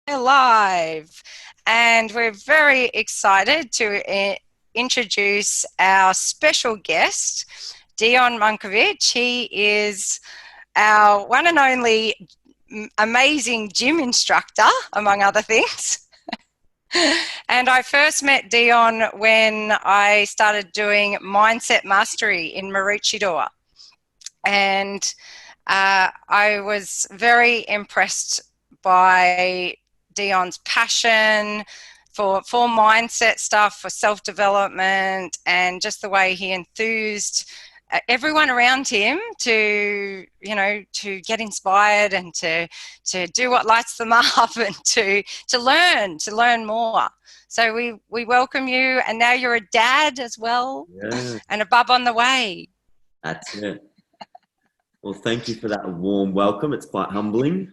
Live, and we're very excited to introduce our special guest, Dion Monkivitch. He is our one and only amazing gym instructor, among other things. And I first met Dion when I started doing mindset mastery in Maroochydore, and I was very impressed by Dion's passion for mindset stuff, for self-development, and just the way he enthused everyone around him to get inspired and to do what lights them up and to learn more. So we welcome you, and now you're a dad as well. Yeah. And a bub on the way. That's it. Well, thank you for that warm welcome. It's quite humbling.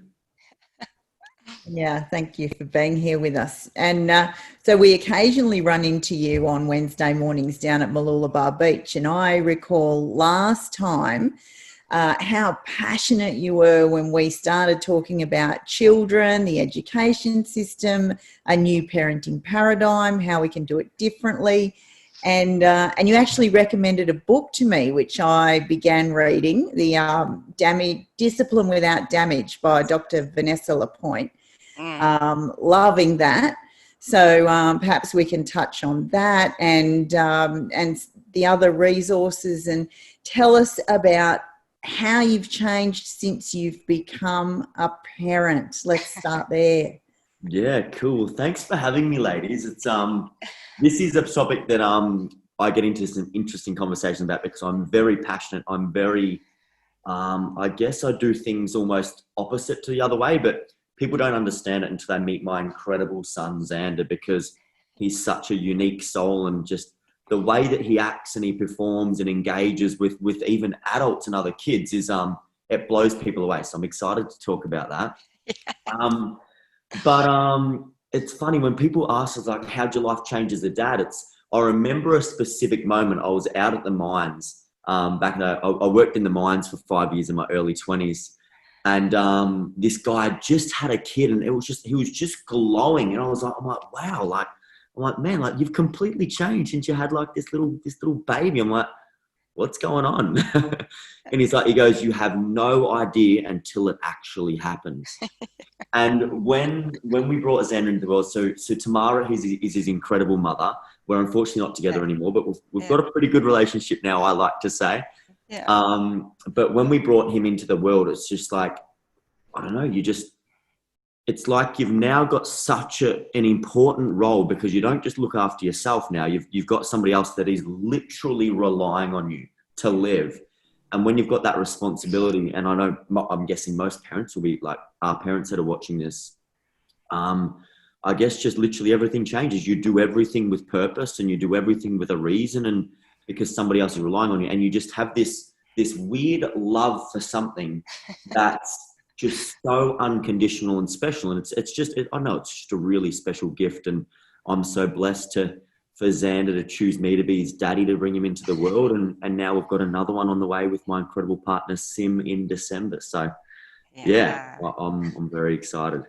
Yeah, thank you for being here with us. And so we occasionally run into you on Wednesday mornings down at Mooloolaba Beach. And I recall last time how passionate you were when we started talking about children, the education system, a new parenting paradigm, how we can do it differently. And you actually recommended a book to me, which I began reading, the Discipline Without Damage by Dr. Vanessa Lapointe. Loving that. So perhaps we can touch on that and the other resources, and tell us about how you've changed since you've become a parent. Let's start there. Yeah, cool. Thanks for having me, ladies. It's this is a topic that I get into some interesting conversations about because I'm very passionate. I'm very I guess I do things almost opposite to the other way, but people don't understand it until they meet my incredible son, Xander, because he's such a unique soul, and just the way that he acts and he performs and engages with even adults and other kids is it blows people away. So I'm excited to talk about that. Yeah. But it's funny when people ask us, like, how'd your life change as a dad? I remember a specific moment. I was out at the mines back then. I worked in the mines for 5 years in my early 20s. And this guy just had a kid, and he was just glowing. And I'm like, wow, man, like, you've completely changed since you had like this little baby. I'm like, what's going on? And he goes, you have no idea until it actually happens. And when we brought Xander into the world, so Tamara is his incredible mother. We're unfortunately not together anymore, but we've got a pretty good relationship now, I like to say. Yeah. But when we brought him into the world, it's just like, I don't know, it's like you've now got such an important role, because you don't just look after yourself now. You've got somebody else that is literally relying on you to live. And when you've got that responsibility, and I'm guessing most parents will be like our parents that are watching this, I guess just literally everything changes. You do everything with purpose, and you do everything with a reason, and because somebody else is relying on you, and you just have this weird love for something that's just so unconditional and special. And it's just a really special gift. And I'm so blessed for Xander to choose me to be his daddy, to bring him into the world. And now we've got another one on the way with my incredible partner, Sim, in December. So yeah I'm very excited.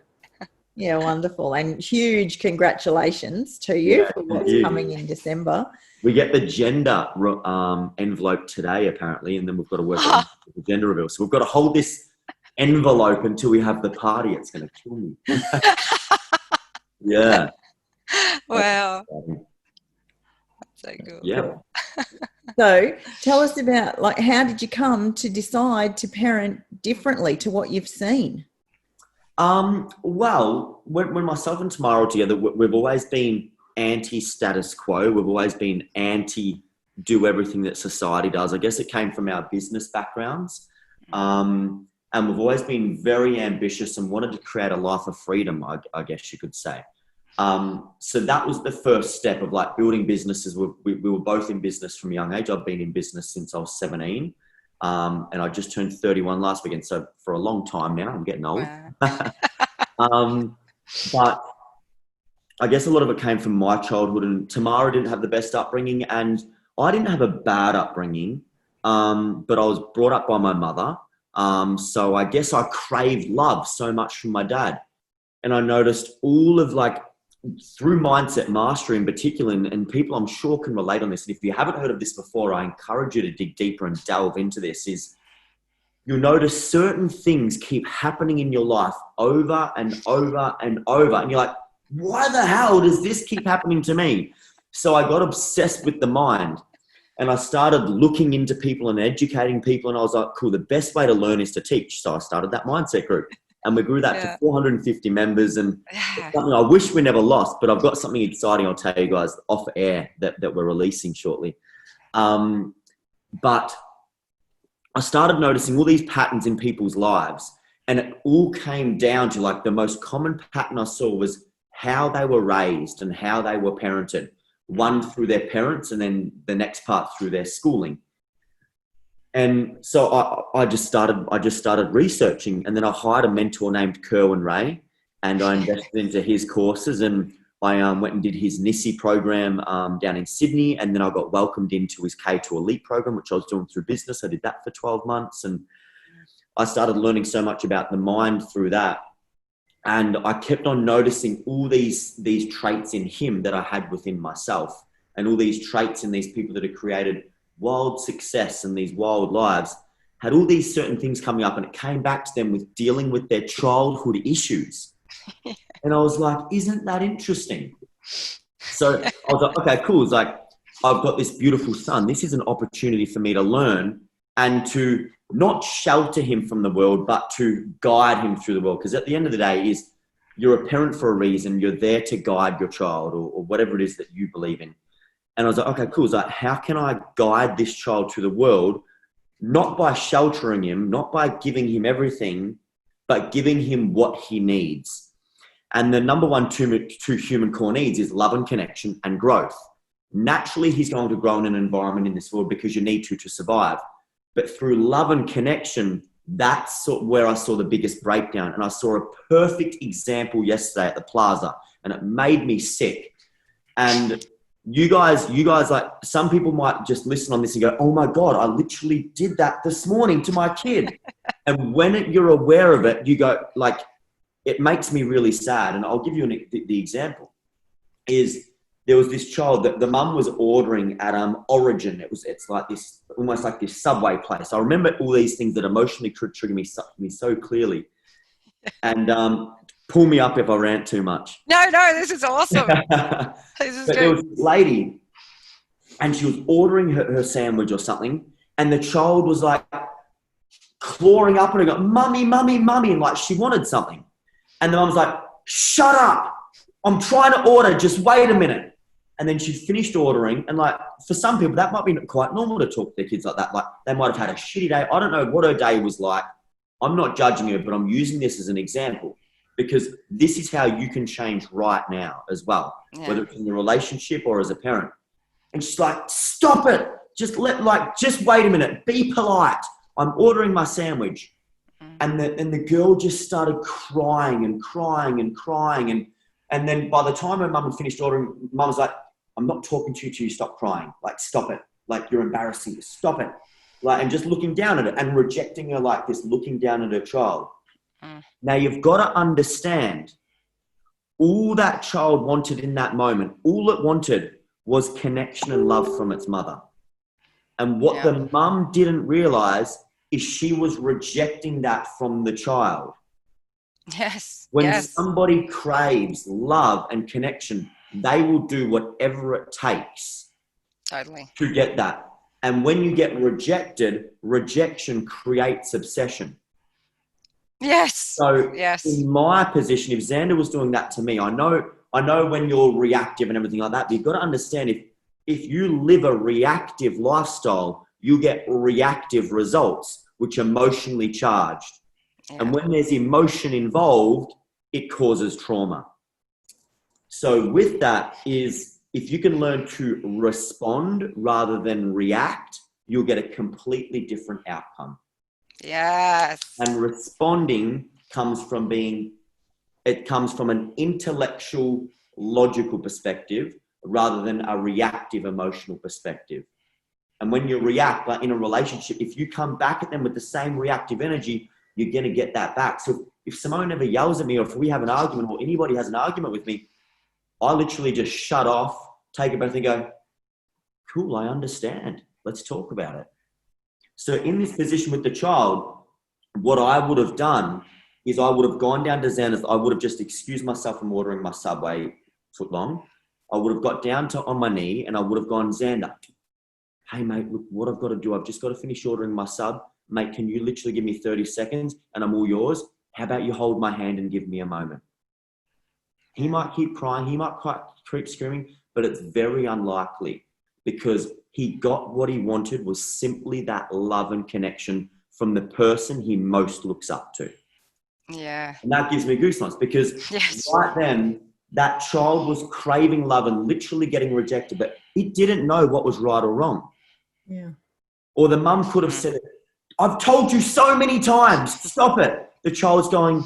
Yeah, wonderful. And huge congratulations to you for what's coming in December. We get the gender envelope today, apparently, and then we've got to work on the gender reveal. So we've got to hold this envelope until we have the party. It's going to kill me. Yeah. Wow. That's so cool. Yeah. So tell us about, like, how did you come to decide to parent differently to what you've seen? Well, when myself and Tamara were together, we've always been anti-status quo. We've always been anti-do everything that society does. I guess it came from our business backgrounds. And we've always been very ambitious and wanted to create a life of freedom, I guess you could say. So that was the first step of like building businesses. We were both in business from a young age. I've been in business since I was 17. And I just turned 31 last weekend. So for a long time now, I'm getting old. Wow. But I guess a lot of it came from my childhood, and Tamara didn't have the best upbringing, and I didn't have a bad upbringing. But I was brought up by my mother. So I guess I craved love so much from my dad. and I noticed all of like, through mindset mastery in particular, and people I'm sure can relate on this. And if you haven't heard of this before, I encourage you to dig deeper and delve into this. Is you'll notice certain things keep happening in your life over and over and over. And you're like, why the hell does this keep happening to me? So I got obsessed with the mind, and I started looking into people and educating people. And I was like, cool, the best way to learn is to teach. So I started that mindset group. And we grew that to 450 members, and it's something I wish we never lost, but I've got something exciting I'll tell you guys off air that we're releasing shortly. But I started noticing all these patterns in people's lives, and it all came down to like the most common pattern I saw was how they were raised and how they were parented. One through their parents, and then the next part through their schooling. And so I just started researching, and then I hired a mentor named Kerwin Ray, and I invested into his courses, and I went and did his NISI program down in Sydney, and then I got welcomed into his K2 Elite program, which I was doing through business. I did that for 12 months, and I started learning so much about the mind through that. And I kept on noticing all these traits in him that I had within myself, and all these traits in these people that had created wild success and these wild lives, had all these certain things coming up, and it came back to them with dealing with their childhood issues. And I was like, isn't that interesting? So I was like, okay, cool. It's like, I've got this beautiful son. This is an opportunity for me to learn and to not shelter him from the world, but to guide him through the world. Because at the end of the day, you're a parent for a reason. You're there to guide your child or whatever it is that you believe in. And I was like, okay, cool. It's like, how can I guide this child through the world? Not by sheltering him, not by giving him everything, but giving him what he needs. And the number one two human core needs is love and connection and growth. Naturally, he's going to grow in an environment in this world because you need to survive. But through love and connection, that's where I saw the biggest breakdown. And I saw a perfect example yesterday at the plaza, and it made me sick. And you guys, like, some people might just listen on this and go, oh my God, I literally did that this morning to my kid. And when you're aware of it, you go, like, it makes me really sad. And I'll give you the example. Is there was this child that the mum was ordering at Origin. It's like this, almost like this Subway place. I remember all these things that emotionally trigger me so clearly. And pull me up if I rant too much. No, this is awesome. This is but good. there was this lady, and she was ordering her sandwich or something, and the child was like clawing up at her, going, mummy, mummy, mummy, and like she wanted something. And the mum was like, shut up, I'm trying to order, just wait a minute. And then she finished ordering, and like for some people that might be quite normal to talk to their kids like that. Like they might have had a shitty day. I don't know what her day was like. I'm not judging her, but I'm using this as an example, because this is how you can change right now as well, whether it's in your relationship or as a parent. And she's like, stop it. Just wait a minute. Be polite. I'm ordering my sandwich. And the girl just started crying and crying and crying. And then by the time her mum had finished ordering, mum was like, I'm not talking to you till you stop crying. Like, stop it. Like, you're embarrassing. Stop it. Like, and just looking down at it and rejecting her like this, looking down at her child. Now, you've got to understand, all that child wanted in that moment, all it wanted was connection and love from its mother. And what the mum didn't realize is she was rejecting that from the child. Yes. When somebody craves love and connection, they will do whatever it takes to get that. And when you get rejected, rejection creates obsession. Yes. So in my position, if Xander was doing that to me, I know when you're reactive and everything like that, but you've got to understand, if you live a reactive lifestyle, you get reactive results, which are emotionally charged. Yeah. And when there's emotion involved, it causes trauma. So with that is, if you can learn to respond rather than react, you'll get a completely different outcome. Yes. And responding comes from an intellectual, logical perspective rather than a reactive, emotional perspective. And when you react, like in a relationship, if you come back at them with the same reactive energy, you're going to get that back. So if Simone ever yells at me, or if we have an argument, or anybody has an argument with me, I literally just shut off, take a breath and go, cool, I understand. Let's talk about it. So in this position with the child, what I would have done is I would have gone down to Xander's. I would have just excused myself from ordering my Subway footlong. I would have got down on my knee and I would have gone, Xander, hey mate, look what I've got to do. I've just got to finish ordering my sub. Mate, can you literally give me 30 seconds and I'm all yours? How about you hold my hand and give me a moment? He might keep crying. He might keep screaming, but it's very unlikely because he got what he wanted was simply that love and connection from the person he most looks up to. Yeah. And that gives me goosebumps because right then, that child was craving love and literally getting rejected, but it didn't know what was right or wrong. Yeah. Or the mum could have said, I've told you so many times, stop it. The child's going,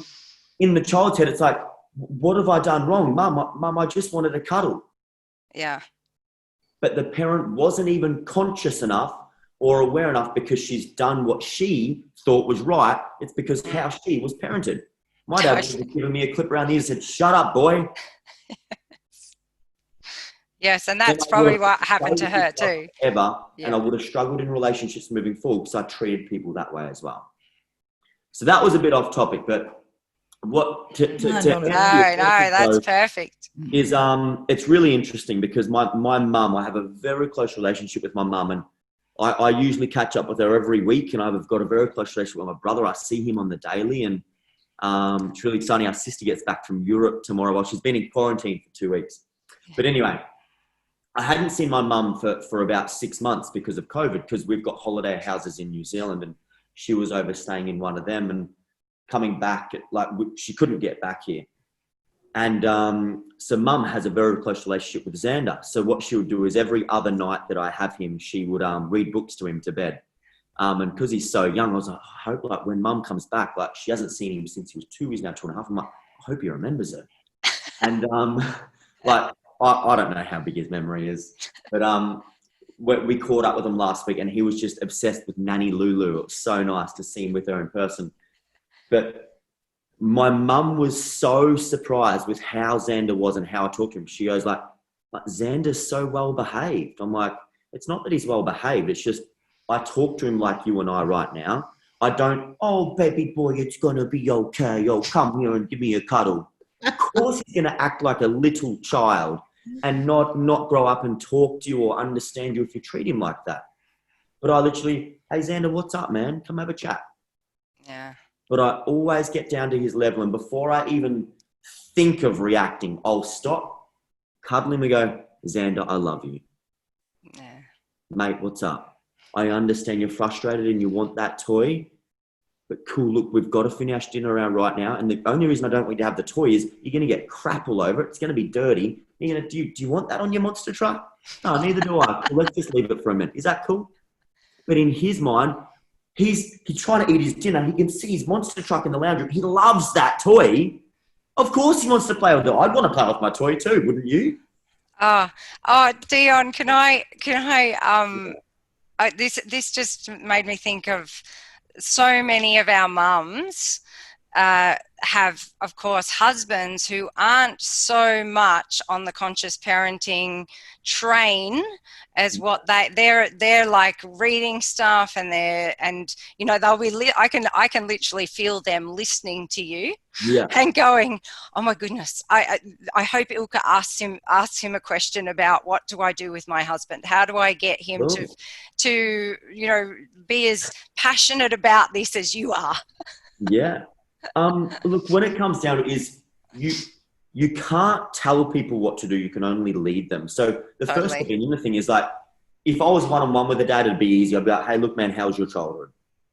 in the child's head, it's like, what have I done wrong? Mum, I just wanted a cuddle. Yeah. But the parent wasn't even conscious enough or aware enough because she's done what she thought was right. It's because how she was parented. My dad would have given me a clip around the ear and said, shut up, boy. Yes, and that's probably what happened to her too. And I would have struggled in relationships moving forward because I treated people that way as well. So that was a bit off topic, but what that's perfect. Is it's really interesting because my mum, I have a very close relationship with my mum, and I usually catch up with her every week, and I've got a very close relationship with my brother. I see him on the daily, and it's really exciting. Our sister gets back from Europe tomorrow. Well, she's been in quarantine for 2 weeks. But anyway, I hadn't seen my mum for about 6 months because of COVID, because we've got holiday houses in New Zealand, and she was overstaying in one of them and coming back, she couldn't get back here. And so mum has a very close relationship with Xander. So what she would do is every other night that I have him, she would read books to him to bed. And because he's so young, I was like, I hope when mum comes back, she hasn't seen him since he was 2, he's now 2.5. I'm like, I hope he remembers it. And I don't know how big his memory is, but we caught up with him last week and he was just obsessed with Nanny Lulu. It was so nice to see him with her in person. But my mum was so surprised with how Xander was and how I talked to him. She goes like Xander's so well behaved. I'm like, it's not that he's well behaved. It's just, I talk to him like you and I right now. I don't, oh, baby boy, it's going to be okay. Oh, come here and give me a cuddle. Of course he's going to act like a little child and not grow up and talk to you or understand you if you treat him like that. But I literally, hey, Xander, what's up, man? Come have a chat. Yeah. But I always get down to his level. And before I even think of reacting, I'll stop, cuddle him and go, Xander, I love you. Yeah. Mate, what's up? I understand you're frustrated and you want that toy, but cool, look, we've got to finish dinner around right now. And the only reason I don't want you to have the toy is you're going to get crap all over it. It's going to be dirty. You're going to, do you want that on your monster truck? No, neither do I. Well, let's just leave it for a minute. Is that cool? But in his mind, he's trying to eat his dinner. He can see his monster truck in the lounge room. He loves that toy. Of course he wants to play with it. I'd want to play with my toy too, wouldn't you? Dion, this just made me think of so many of our mums have, of course, husbands who aren't so much on the conscious parenting train as what they're like reading stuff, and they'll be I can literally feel them listening to you, and going, oh my goodness, I hope Ilka asks him a question about what do I do with my husband, how do I get him to be as passionate about this as you are. Yeah. Look, when it comes down to it is you can't tell people what to do. You can only lead them. So the first thing is like, if I was one-on-one with a dad, it'd be easy. I'd be like, hey, look, man, how's your childhood?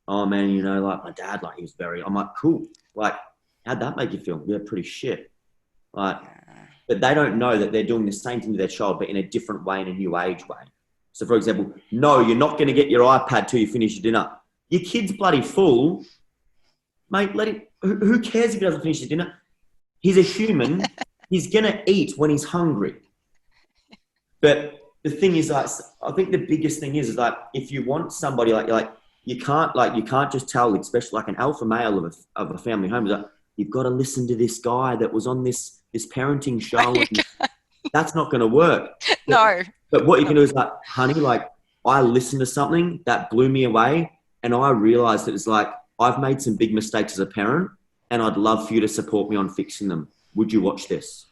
Oh man, like my dad, like he was I'm like, cool. Like, how'd that make you feel? Yeah, pretty shit. Like, but they don't know that they're doing the same thing to their child, but in a different way, in a new age way. So for example, no, you're not going to get your iPad till you finish your dinner. Your kid's bloody full. Mate, let him. Who cares if he doesn't finish his dinner? He's a human. He's gonna eat when he's hungry. But the thing is, like, I think the biggest thing is like, if you want somebody like you can't just tell, especially like an alpha male of a family home, is like, you've got to listen to this guy that was on this parenting show. And that's not going to work. No. But what you can do is like, honey, like I listened to something that blew me away, and I realized that it's like, I've made some big mistakes as a parent, and I'd love for you to support me on fixing them. Would you watch this?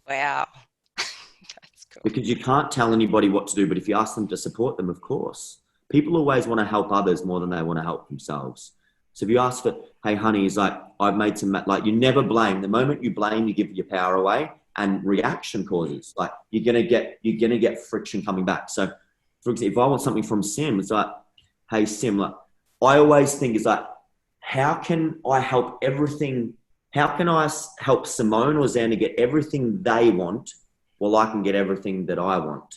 Wow. That's cool. Because you can't tell anybody what to do, but if you ask them to support them, of course. People always want to help others more than they want to help themselves. So if you ask for, hey, honey, he's like, I've made some, like, you never blame. The moment you blame, you give your power away, and reaction causes. Like, you're gonna get friction coming back. So, for example, if I want something from Sim, it's like, hey, Sim, like, I always think it's like, how can I help everything? How can I help Simone or Xander get everything they want while I can get everything that I want?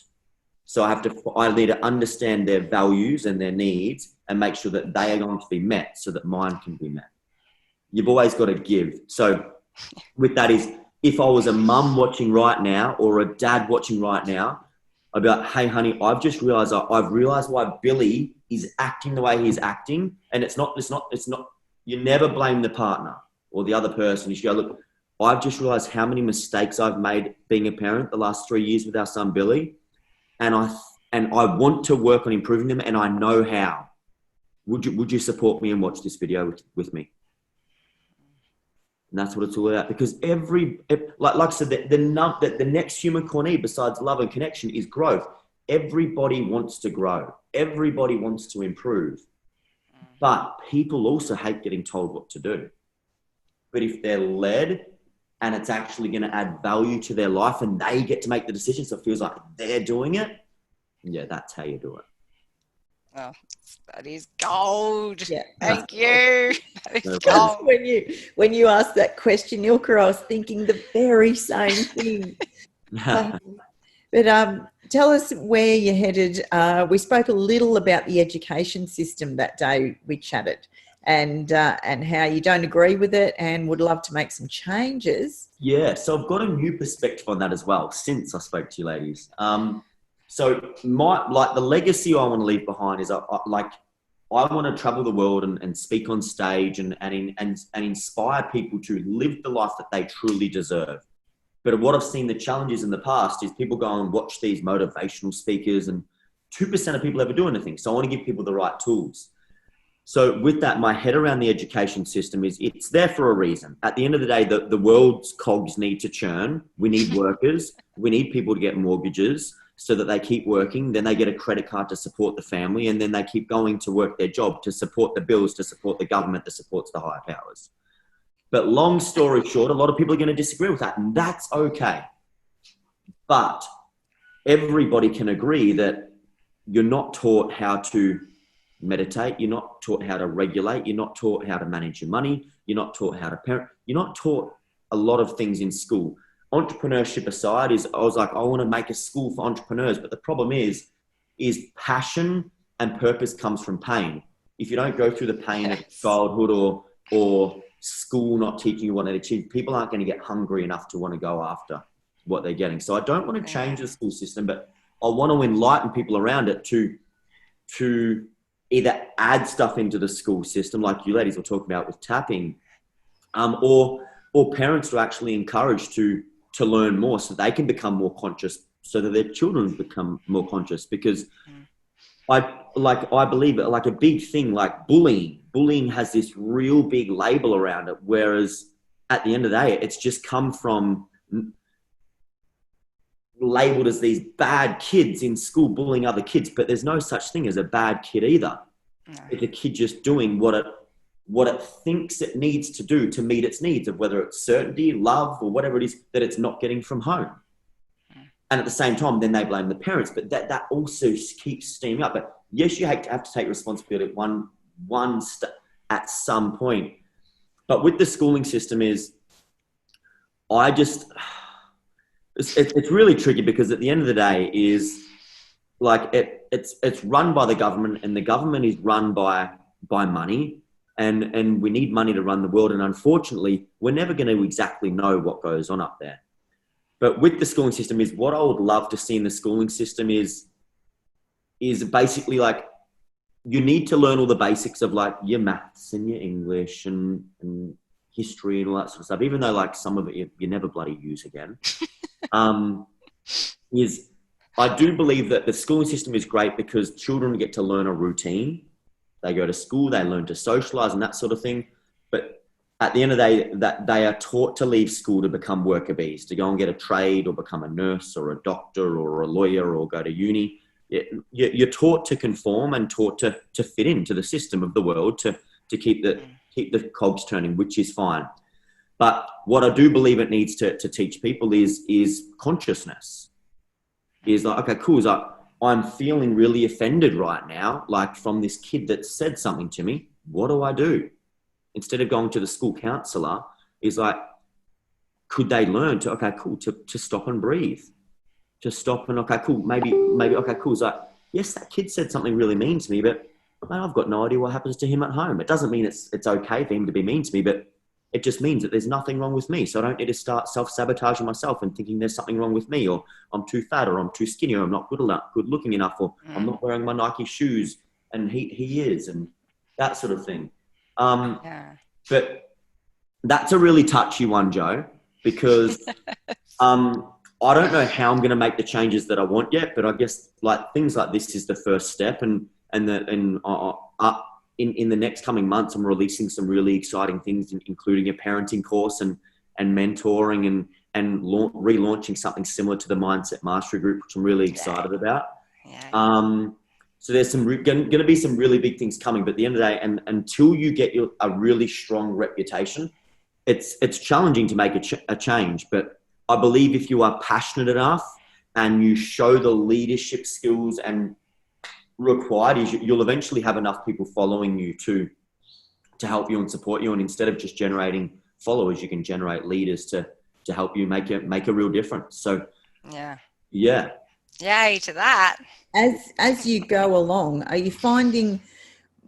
So I need to understand their values and their needs and make sure that they are going to be met so that mine can be met. You've always got to give. So with that is, if I was a mum watching right now or a dad watching right now, I'd be like, hey, honey, I've just realized, I've realized why Billy is acting the way he's acting. And it's not, you never blame the partner or the other person. You should go, look, I've just realized how many mistakes I've made being a parent the last 3 years with our son, Billy. And I want to work on improving them, and I know how. Would you support me and watch this video with me? And that's what it's all about. Because like I said, the next human core need besides love and connection is growth. Everybody wants to grow. Everybody wants to improve. But people also hate getting told what to do. But if they're led and it's actually going to add value to their life and they get to make the decision, so it feels like they're doing it, yeah, that's how you do it. Oh, that is gold. Yeah. Thank you. That is gold. When you asked that question, Ilka, I was thinking the very same thing. But tell us where you're headed. We spoke a little about the education system that day we chatted, and how you don't agree with it and would love to make some changes. Yeah, so I've got a new perspective on that as well since I spoke to you ladies. So the legacy I want to leave behind is I want to travel the world and speak on stage and inspire people to live the life that they truly deserve. But what I've seen the challenges in the past is people go and watch these motivational speakers, and 2% of people ever do anything. So I want to give people the right tools. So with that, my head around the education system is it's there for a reason. At the end of the day, the world's cogs need to churn. We need workers. We need people to get mortgages so that they keep working. Then they get a credit card to support the family. And then they keep going to work their job to support the bills, to support the government that supports the higher powers. But long story short, a lot of people are going to disagree with that. And that's okay. But everybody can agree that you're not taught how to meditate. You're not taught how to regulate. You're not taught how to manage your money. You're not taught how to parent. You're not taught a lot of things in school. Entrepreneurship aside, I was like, I want to make a school for entrepreneurs. But the problem is passion and purpose comes from pain. If you don't go through the pain of childhood or school not teaching you what to achieve, people aren't going to get hungry enough to want to go after what they're getting. So I don't want to change the school system, but I want to enlighten people around it to either add stuff into the school system, like you ladies were talking about with tapping, or parents to actually encourage to learn more so they can become more conscious, so that their children become more conscious. Because I believe it, like a big thing like bullying has this real big label around it, whereas at the end of the day, it's just come from labeled as these bad kids in school bullying other kids, but there's no such thing as a bad kid either. No. It's a kid just doing what it thinks it needs to do to meet its needs, of whether it's certainty, love, or whatever it is that it's not getting from home. And at the same time, then they blame the parents, but that also keeps steaming up. But yes, you have to take responsibility at some point. But with the schooling system it's really tricky, because at the end of the day is like it's run by the government, and the government is run by money, and we need money to run the world. And unfortunately, we're never going to exactly know what goes on up there. But with the schooling system is what I would love to see in the schooling system is basically like, you need to learn all the basics of like your maths and your English and history and all that sort of stuff, even though like some of it you never bloody use again, is I do believe that the schooling system is great because children get to learn a routine. They go to school, they learn to socialise and that sort of thing. But at the end of the day, that they are taught to leave school to become worker bees, to go and get a trade or become a nurse or a doctor or a lawyer or go to uni. You're taught to conform and taught to fit into the system of the world to keep the cogs turning, which is fine. But what I do believe it needs to teach people is consciousness. Is like, okay, cool. Is like, I'm feeling really offended right now, like from this kid that said something to me. What do I do? Instead of going to the school counsellor, is like, could they learn to, okay, cool, to stop and breathe, to stop and, okay, cool, maybe, okay, cool. It's like, yes, that kid said something really mean to me, but man, I've got no idea what happens to him at home. It doesn't mean it's okay for him to be mean to me, but it just means that there's nothing wrong with me. So I don't need to start self-sabotaging myself and thinking there's something wrong with me, or I'm too fat, or I'm too skinny, or I'm not good looking enough, or I'm not wearing my Nike shoes and he is, and that sort of thing. But that's a really touchy one, Joe, because I don't know how I'm going to make the changes that I want yet, but I guess like things like this is the first step, and in the next coming months, I'm releasing some really exciting things, including a parenting course and mentoring and relaunching something similar to the Mindset Mastery Group, which I'm really excited about. So there's going to be some really big things coming, but at the end of the day, and until you get a really strong reputation, it's challenging to make a change. But I believe if you are passionate enough and you show the leadership skills and required, you'll eventually have enough people following you to help you and support you. And instead of just generating followers, you can generate leaders to help you make a real difference. So yay to that. As you go along, are you finding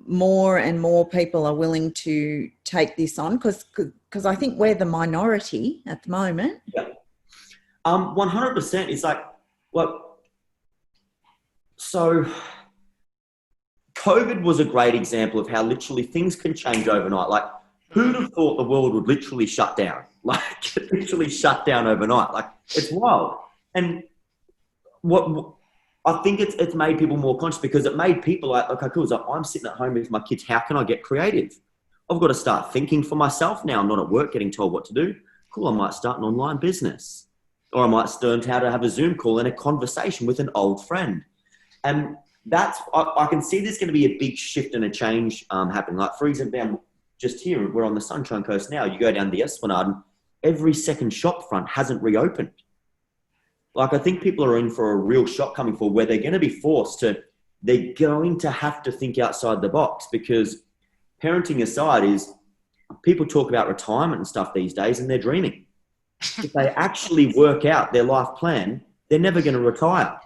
more and more people are willing to take this on? Because I think we're the minority at the moment. 100%. It's like, well, so COVID was a great example of how literally things can change overnight. Like, who'd have thought the world would literally shut down? Like, literally shut down overnight. Like, it's wild. And what I think it's made people more conscious, because it made people like, okay, cool. So I'm sitting at home with my kids. How can I get creative? I've got to start thinking for myself now. I'm not at work getting told what to do. Cool. I might start an online business, or I might learn how to have a Zoom call and a conversation with an old friend. And I can see there's going to be a big shift and a change happening. Like, for example, just here, we're on the Sunshine Coast now. You go down the Esplanade and every second shop front hasn't reopened. Like, I think people are in for a real shock coming forward, where they're going to be they're going to have to think outside the box, because parenting aside is, people talk about retirement and stuff these days and they're dreaming. If they actually work out their life plan, they're never going to retire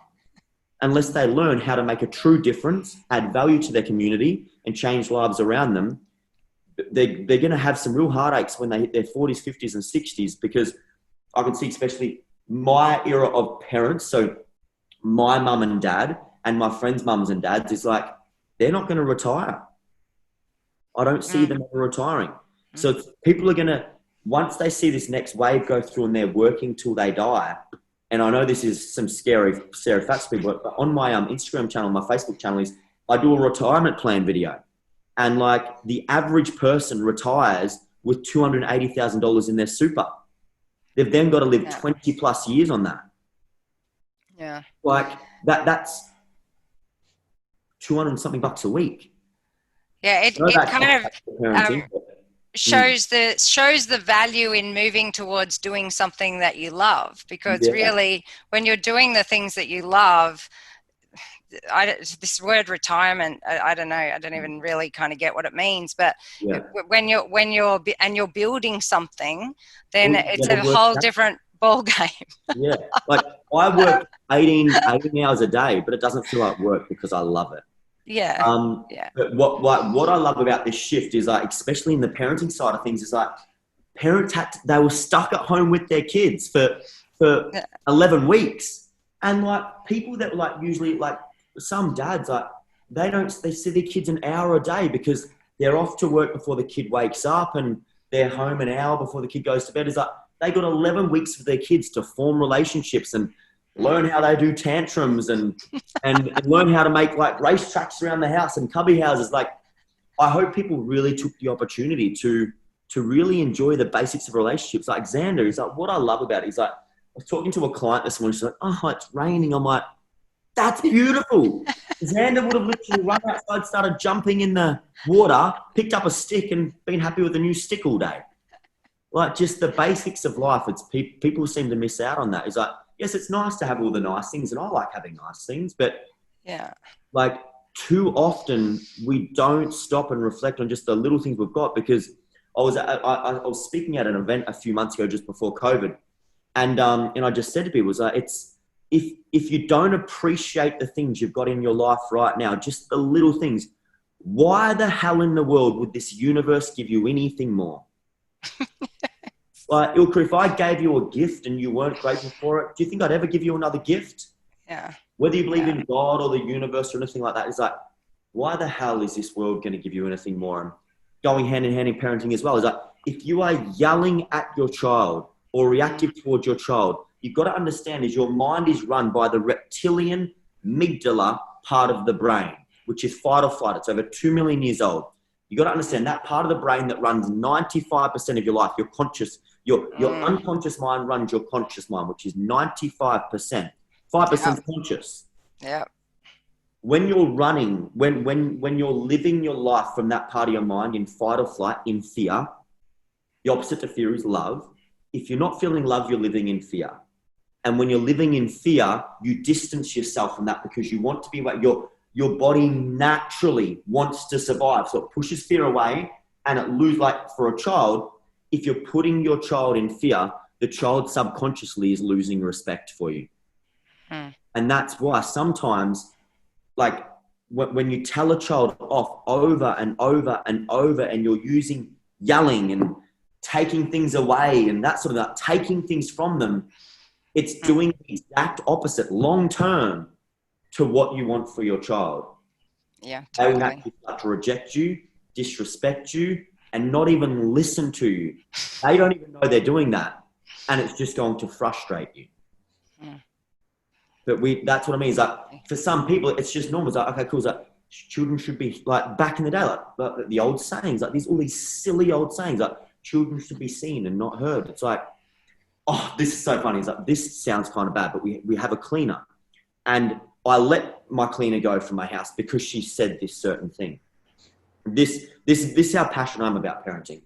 unless they learn how to make a true difference, add value to their community and change lives around them. They're going to have some real heartaches when they hit their 40s, 50s and 60s, because I can see especially my era of parents, so my mum and dad and my friends' mums and dads, is like, they're not going to retire. I don't see them ever retiring. So people are going to, once they see this next wave go through and they're working till they die, and I know this is some scary facts people, but on my Instagram channel, my Facebook channel, I do a retirement plan video. And like, the average person retires with $280,000 in their super. They've then got to live 20 plus years on that. Yeah. Like that's 200 and something bucks a week. Yeah. It kind of shows the value in moving towards doing something that you love, because really, when you're doing the things that you love, this word retirement, I don't know, I don't even really kind of get what it means, but when you're building something, then it's a whole different ball game. Like, I work 18 hours a day, but it doesn't feel like work because I love it. But what I love about this shift is, like, especially in the parenting side of things, is like, parents they were stuck at home with their kids for 11 weeks, and like, people that were like, usually like, some dads, like, they see their kids an hour a day because they're off to work before the kid wakes up, and they're home an hour before the kid goes to bed. It's like they got 11 weeks for their kids to form relationships and learn how they do tantrums and learn how to make like racetracks around the house and cubby houses. Like, I hope people really took the opportunity to really enjoy the basics of relationships. Like Xander, he's like, what I love about it, he's like, I was talking to a client this morning, she's like, oh, it's raining. I'm like, that's beautiful. Xander would have literally run outside, started jumping in the water, picked up a stick and been happy with a new stick all day. Like, just the basics of life. It's people seem to miss out on that. It's like, yes, it's nice to have all the nice things, and I like having nice things, but like too often we don't stop and reflect on just the little things we've got. Because I was speaking at an event a few months ago, just before COVID, and I just said to people, it's if you don't appreciate the things you've got in your life right now, just the little things, why the hell in the world would this universe give you anything more? Like, Ilka, if I gave you a gift and you weren't grateful for it, do you think I'd ever give you another gift? Yeah. Whether you believe in God or the universe or anything like that, it's like, why the hell is this world going to give you anything more? And going hand in hand in parenting as well is like, if you are yelling at your child or reactive towards your child, you've got to understand is your mind is run by the reptilian amygdala part of the brain, which is fight or flight. It's over 2 million years old. You got to understand that part of the brain that runs 95% of your life, your conscious, your unconscious mind runs your conscious mind, which is 95%. 5% conscious. Yeah. When you're running, when you're living your life from that part of your mind in fight or flight, in fear, the opposite to fear is love. If you're not feeling love, you're living in fear. And when you're living in fear, you distance yourself from that because you want to be what your body naturally wants to survive. So it pushes fear away and it loses, like for a child, if you're putting your child in fear, the child subconsciously is losing respect for you. And that's why sometimes, like when you tell a child off over and over and over and you're using yelling and taking things away and that sort of that, taking things from them, it's doing the exact opposite long term to what you want for your child. Yeah, totally. They will totally. actually start to reject you, disrespect you, and not even listen to you. They don't even know they're doing that. And it's just going to frustrate you. But that's what I mean. Is like, for some people, it's just normal. It's like, okay, cool. It's like, children should be, like, back in the day, like the old sayings, like all these silly old sayings, like children should be seen and not heard. It's like, oh, this is so funny. It's like, this sounds kind of bad, but we have a cleaner. And I let my cleaner go from my house because she said this certain thing. This is how passionate I'm about parenting.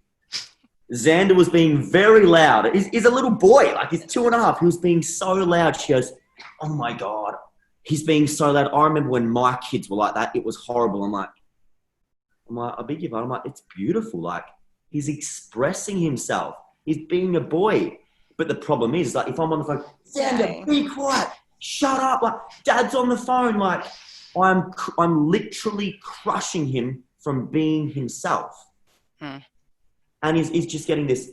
Xander was being very loud. He's a little boy, like he's 2.5. He was being so loud. She goes, oh my God, he's being so loud. I remember when my kids were like that, it was horrible. I'm like, I beg your pardon. I'm like, it's beautiful. Like, he's expressing himself. He's being a boy. But the problem is, like, if I'm on the phone, Xander, be quiet, shut up. Like, Dad's on the phone. Like, I'm literally crushing him from being himself. And he's just getting this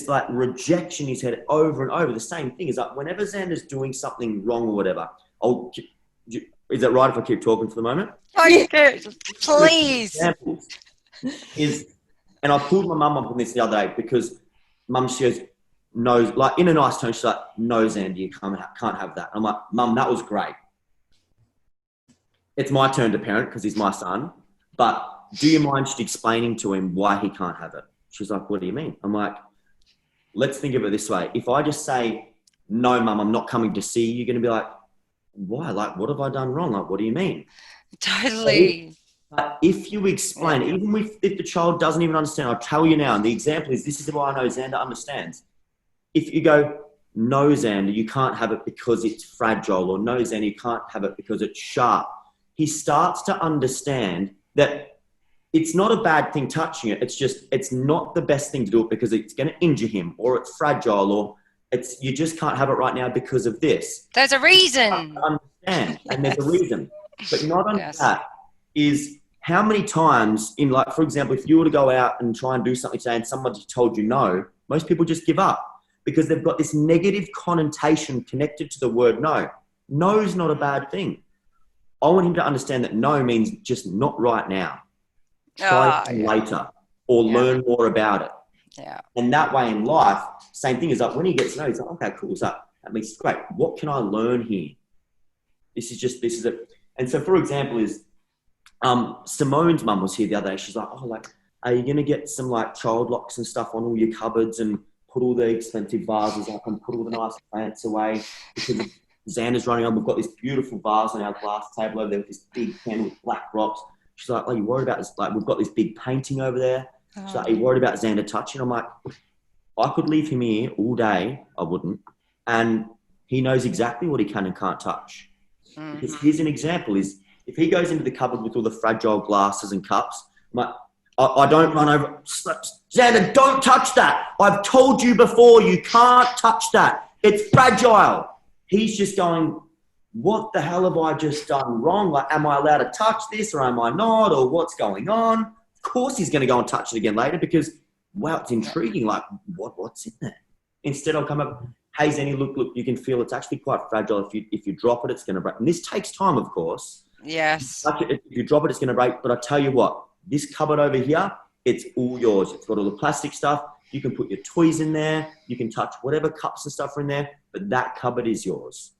like rejection in his head over and over. The same thing is like whenever Xander's doing something wrong or whatever, is it right if I keep talking for the moment? Okay, please. And I pulled my mum up on this the other day because Mum, she goes, no, like in a nice tone, she's like, no, Xander, you can't have that. I'm like, Mum, that was great. It's my turn to parent because he's my son, but do you mind just explaining to him why he can't have it? She's like, what do you mean? I'm like, let's think of it this way. If I just say, no, Mum, I'm not coming to see you, you're going to be like, why? Like, what have I done wrong? Like, what do you mean? Totally. But if you explain, even if the child doesn't even understand, I'll tell you now, and the example is, this is why I know Xander understands. If you go, no, Xander, you can't have it because it's fragile, or no, Xander, you can't have it because it's sharp, he starts to understand that it's not a bad thing touching it. It's just, it's not the best thing to do it because it's going to injure him, or it's fragile, or you just can't have it right now because of this. There's a reason. I understand. And there's a reason. But not only that is how many times in, like, for example, if you were to go out and try and do something today and somebody told you no, most people just give up because they've got this negative connotation connected to the word no. No is not a bad thing. I want him to understand that no means just not right now. Try it later or learn more about it. Yeah. And that way in life, same thing is like when he gets to know, he's like, okay, cool. So that makes great. What can I learn here? This is it. And so, for example, is Simone's mum was here the other day. She's like, oh, like, are you going to get some like child locks and stuff on all your cupboards and put all the expensive vases up and put all the nice plants away? Because Xander's running on. We've got this beautiful vase on our glass table over there with this big pen with black rocks. She's like, oh, you worried about this? Like, we've got this big painting over there. She's like, are you worried about Xander touching? I'm like, I could leave him here all day. I wouldn't. And he knows exactly what he can and can't touch. Because here's an example is if he goes into the cupboard with all the fragile glasses and cups, I'm like, I don't run over. Xander, don't touch that. I've told you before, you can't touch that. It's fragile. He's just going, what the hell have I just done wrong? Like, am I allowed to touch this or am I not? Or what's going on? Of course he's going to go and touch it again later because, wow, it's intriguing. Like, what's in there? Instead, I'll come up, hey, Zenny, look, you can feel it's actually quite fragile. If you drop it, it's going to break. And this takes time, of course. Yes. If you drop it, it's going to break. But I tell you what, this cupboard over here, it's all yours. It's got all the plastic stuff. You can put your toys in there. You can touch whatever cups and stuff are in there. But that cupboard is yours.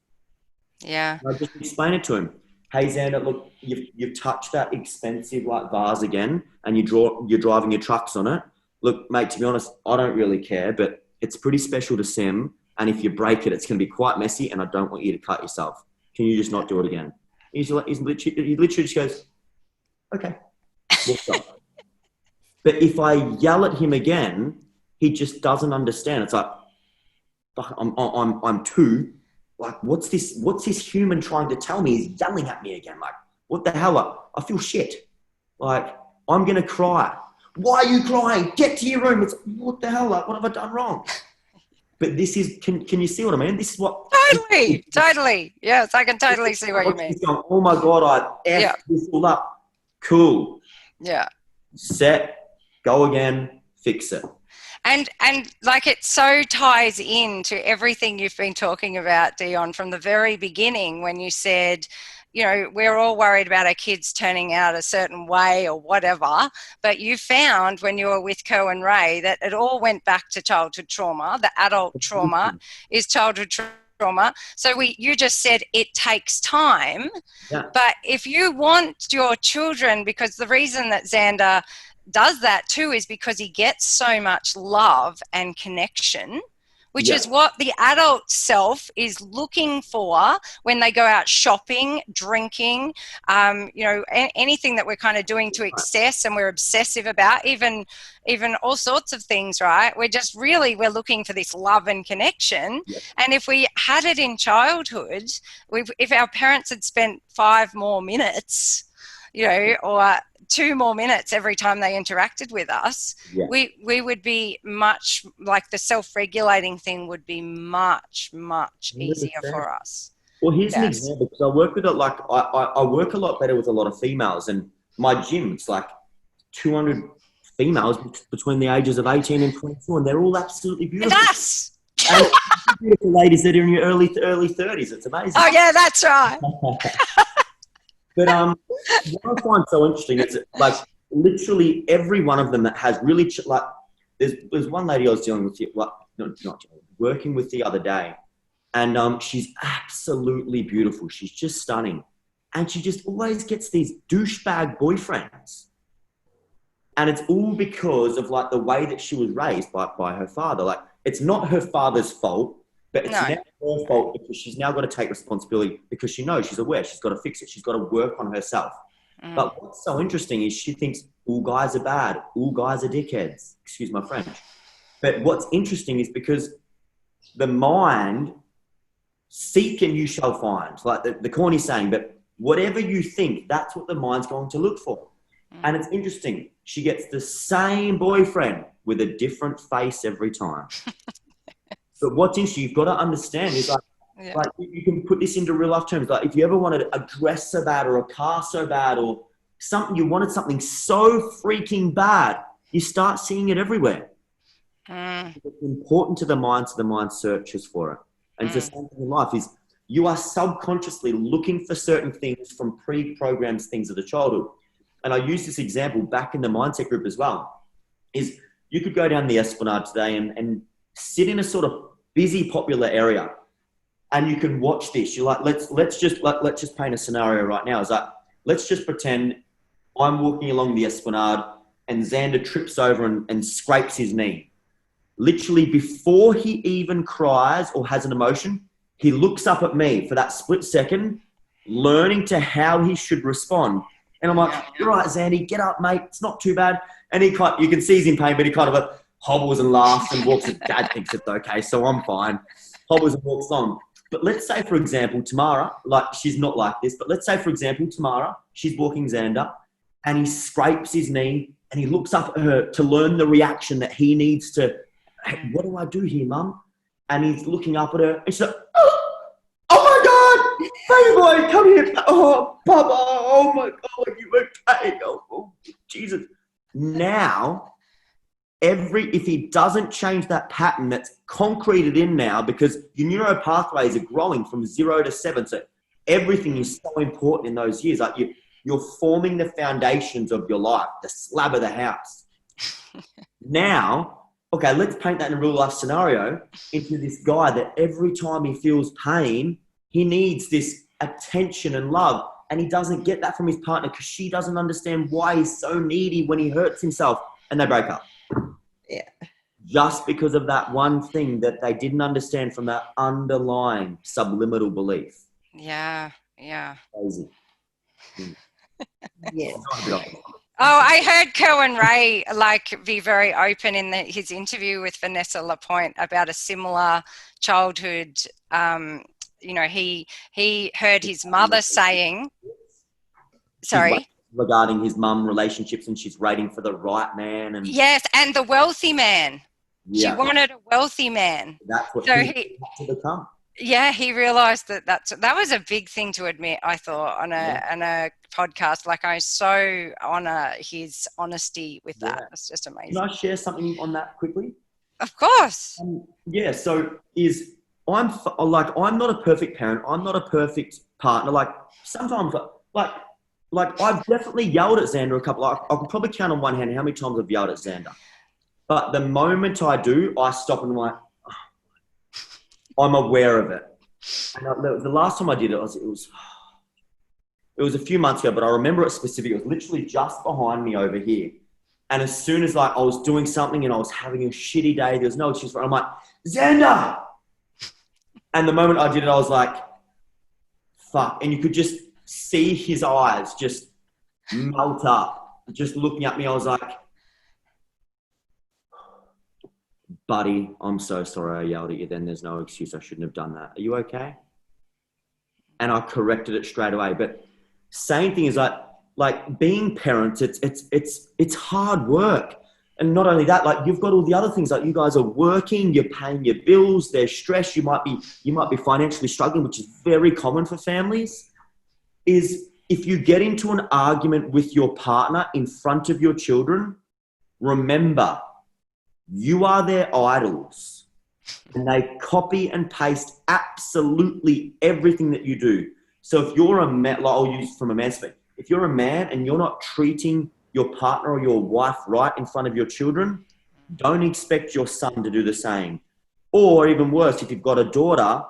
Yeah. And I just explain it to him. Hey, Xander, look, you've touched that expensive like vase again and you're driving your trucks on it. Look, mate, to be honest, I don't really care, but it's pretty special to Sim. And if you break it, it's going to be quite messy and I don't want you to cut yourself. Can you just not do it again? He literally just goes, okay. But if I yell at him again, he just doesn't understand. It's like, I'm two. Like, what's this human trying to tell me? He's yelling at me again. Like, what the hell? Like, I feel shit. Like, I'm going to cry. Why are you crying? Get to your room. It's what the hell? Like, what have I done wrong? But this is, can you see what I mean? This is what. Totally. Yes, I can totally see what you mean. He's going, oh my God, I effed this all up. Cool. Yeah. Set, go again, fix it. And like it so ties into everything you've been talking about, Dion, from the very beginning when you said, you know, we're all worried about our kids turning out a certain way or whatever, but you found when you were with Co and Ray that it all went back to childhood trauma. The adult trauma is childhood trauma. So you just said it takes time, but if you want your children, because the reason that Xander does that too is because he gets so much love and connection, which is what the adult self is looking for when they go out shopping, drinking, you know, anything that we're kind of doing to excess and we're obsessive about, even all sorts of things, right? We're looking for this love and connection. And if we had it in childhood, if our parents had spent 5 more minutes, you know, or 2 more minutes every time they interacted with us, we would be much, like the self-regulating thing would be much easier 100%. For us. Well, here's an example, because I work with I work a lot better with a lot of females, and my gym, it's like 200 females between the ages of 18 and 22, and they're all absolutely beautiful. And us! And beautiful ladies that are in your early 30s. It's amazing. Oh, yeah, that's right. But what I find so interesting is like literally every one of them that has really like there's one lady I was dealing with, working with the other day, and she's absolutely beautiful. She's just stunning, and she just always gets these douchebag boyfriends, and it's all because of like the way that she was raised by her father. Like, it's not her father's fault. But it's now her fault because she's now got to take responsibility because she knows, she's aware, she's got to fix it. She's got to work on herself. But what's so interesting is she thinks all guys are bad. All guys are dickheads. Excuse my French. But what's interesting is because the mind, seek and you shall find. Like the corny saying, but whatever you think, that's what the mind's going to look for. And it's interesting. She gets the same boyfriend with a different face every time. But what's interesting, you've got to understand is like you can put this into real life terms. Like if you ever wanted a dress so bad or a car so bad or something, you wanted something so freaking bad, you start seeing it everywhere. It's important to the mind, so the mind searches for it. And it's the same thing in life is you are subconsciously looking for certain things from pre-programmed things of the childhood. And I use this example back in the mindset group as well, is you could go down the Esplanade today and sit in a sort of busy, popular area, and you can watch this. You're like, let's just paint a scenario right now. Is that, let's just pretend I'm walking along the Esplanade and Xander trips over and scrapes his knee. Literally before he even cries or has an emotion, he looks up at me for that split second, learning to how he should respond. And I'm like, you're right, Xandy, get up, mate. It's not too bad. And you can see he's in pain, but he kind of hobbles and laughs and walks. And Dad thinks it's okay, so I'm fine. Hobbles and walks on. But let's say, for example, Tamara, like, she's not like this, but let's say, for example, Tamara, she's walking Xander and he scrapes his knee and he looks up at her to learn the reaction that he needs to, hey, what do I do here, Mum? And he's looking up at her and she's like, oh my God, baby boy, come here. Oh, Papa, oh my God, are you okay? Oh, Jesus. Now, if he doesn't change that pattern that's concreted in now, because your neural pathways are growing from 0 to 7, so everything is so important in those years. Like you're forming the foundations of your life, the slab of the house. Now, okay, let's paint that in a real life scenario into this guy that every time he feels pain, he needs this attention and love. And he doesn't get that from his partner because she doesn't understand why he's so needy when he hurts himself, and they break up. Yeah. Just because of that one thing that they didn't understand from that underlying subliminal belief. Yeah. Crazy. Yeah. Oh, I heard Kerwin Ray be very open in his interview with Vanessa Lapointe about a similar childhood. He heard his mother saying, sorry. Regarding his mum relationships, and she's waiting for the right man. And yes, and the wealthy man. Yeah. She wanted a wealthy man. That's what so he had to become. Yeah, he realised that was a big thing to admit, I thought, on a podcast. Like, I so honour his honesty with that. Yeah. It's just amazing. Can I share something on that quickly? Of course. So I'm not a perfect parent. I'm not a perfect partner. Like, sometimes, like I've definitely yelled at Xander I could probably count on one hand how many times I've yelled at Xander. But the moment I do, I stop and I'm like, I'm aware of it. And the last time I did it, it was a few months ago, but I remember it specifically. It was literally just behind me over here. And as soon as I was doing something and I was having a shitty day, there was no excuse for it. I'm like, Xander! And the moment I did it, I was like, fuck. And you could just see his eyes just melt up, just looking at me. I was like, buddy, I'm so sorry I yelled at you then. There's no excuse. I shouldn't have done that. Are you okay? And I corrected it straight away. But same thing is like being parents, it's hard work. And not only that, like, you've got all the other things, like you guys are working, you're paying your bills, there's stress, you might be financially struggling, which is very common for families. Is if you get into an argument with your partner in front of your children, remember, you are their idols and they copy and paste absolutely everything that you do. So if you're a man, like I'll use from a man's perspective, if you're a man and you're not treating your partner or your wife right in front of your children, don't expect your son to do the same. Or even worse, if you've got a daughter,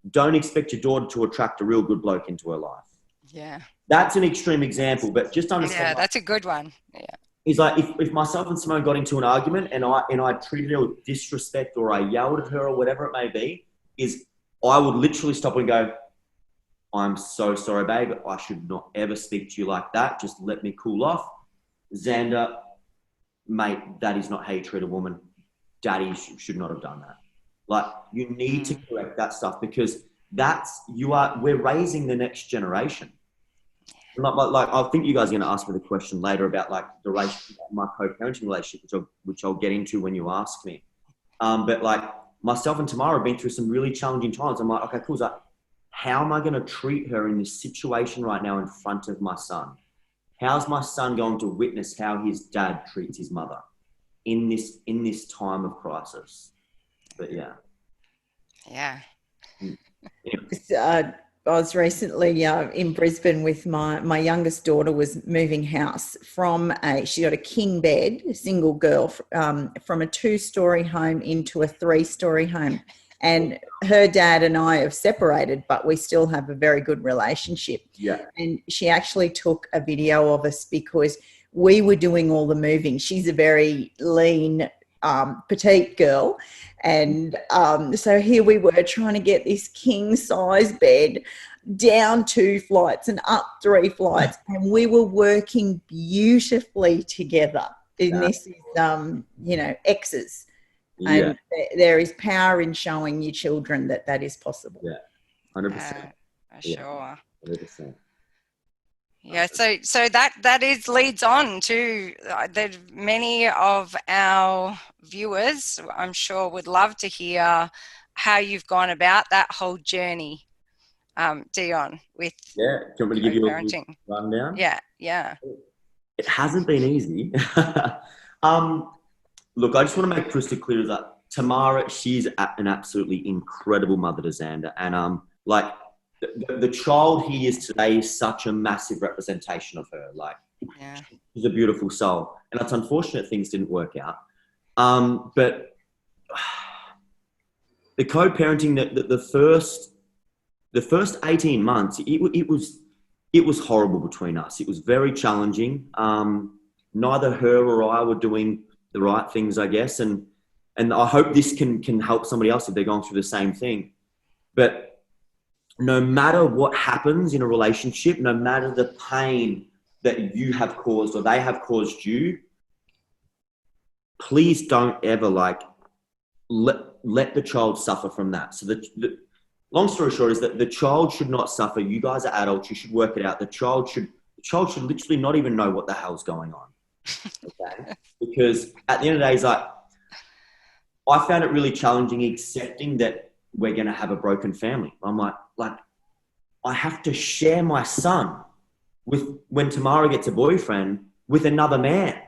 don't expect your daughter to attract a real good bloke into her life. Yeah. That's an extreme example, but just understand. Yeah, that's a good one. Yeah. Is like if myself and Simone got into an argument and I treated her with disrespect or I yelled at her or whatever it may be, is I would literally stop and go, I'm so sorry, babe. I should not ever speak to you like that. Just let me cool off. Xander, mate, that is not how you treat a woman. Daddy should not have done that. Like, you need to correct that stuff because we're raising the next generation. Like I think you guys are going to ask me the question later about like the relationship, my co-parenting relationship, which I'll get into when you ask me. But like myself and Tamara have been through some really challenging times. I'm like, okay, cool. So how am I going to treat her in this situation right now in front of my son? How's my son going to witness how his dad treats his mother in this time of crisis? But yeah. Yeah. Anyway. was recently in Brisbane with my youngest daughter was moving house she got a king bed, a single girl, from a 2-story home into a 3-story home. And her dad and I have separated, but we still have a very good relationship. Yeah. And she actually took a video of us because we were doing all the moving. She's a very lean, petite girl. And so here we were trying to get this king size bed down 2 flights and up 3 flights. And we were working beautifully together. And this is, exes. And there is power in showing your children that is possible. Yeah, 100%. Sure. 100%. Yeah, so that leads on to that many of our viewers, I'm sure, would love to hear how you've gone about that whole journey, Dion, with do you want me to give you parenting. A rundown? Yeah. It hasn't been easy. Look, I just want to make crystal clear that Tamara, she's an absolutely incredible mother to Xander. And the child he is today is such a massive representation of her. She's a beautiful soul. And it's unfortunate things didn't work out. But the co-parenting, the first 18 months, it was horrible between us. It was very challenging. Neither her or I were doing the right things, I guess. And I hope this can help somebody else if they're going through the same thing. But no matter what happens in a relationship, no matter the pain that you have caused or they have caused you, please don't ever let the child suffer from that. So the long story short is that the child should not suffer. You guys are adults. You should work it out. The child should literally not even know what the hell's going on. Okay? Because at the end of the day, it's I found it really challenging accepting that we're going to have a broken family. I'm like, I have to share my son when Tamara gets a boyfriend with another man.